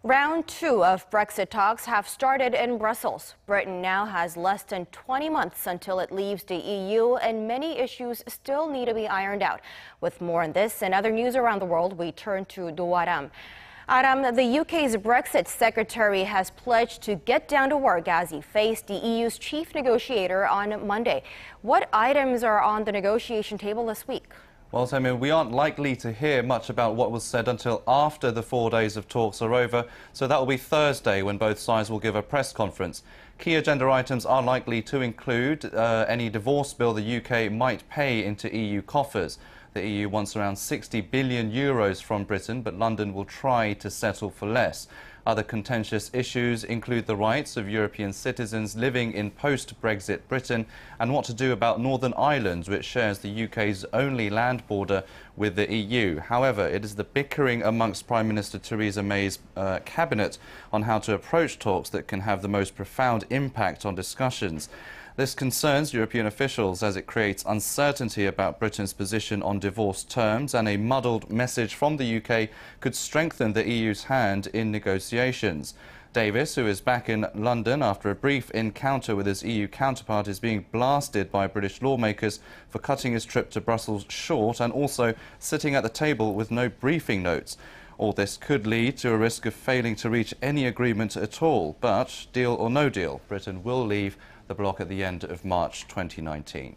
Round 2 of Brexit talks have started in Brussels. Britain now has less than 20 months until it leaves the EU, and many issues still need to be ironed out. With more on this and other news around the world, we turn to Ro Aram. Aram, the UK's Brexit secretary has pledged to get down to work as he faced the EU's chief negotiator on Monday. What items are on the negotiation table this week? Well, Tammy, we aren't likely to hear much about what was said until after the 4 days of talks are over, so that will be Thursday when both sides will give a press conference. Key agenda items are likely to include any divorce bill the UK might pay into EU coffers. The EU wants around 60 billion euros from Britain, but London will try to settle for less. Other contentious issues include the rights of European citizens living in post-Brexit Britain and what to do about Northern Ireland, which shares the UK's only land border with the EU. However, it is the bickering amongst Prime Minister Theresa May's cabinet on how to approach talks that can have the most profound impact on discussions. This concerns European officials as it creates uncertainty about Britain's position on divorce terms, and a muddled message from the UK could strengthen the EU's hand in negotiations. Davies, who is back in London after a brief encounter with his EU counterpart, is being blasted by British lawmakers for cutting his trip to Brussels short and also sitting at the table with no briefing notes. All this could lead to a risk of failing to reach any agreement at all. But, deal or no deal, Britain will leave the bloc at the end of March 2019.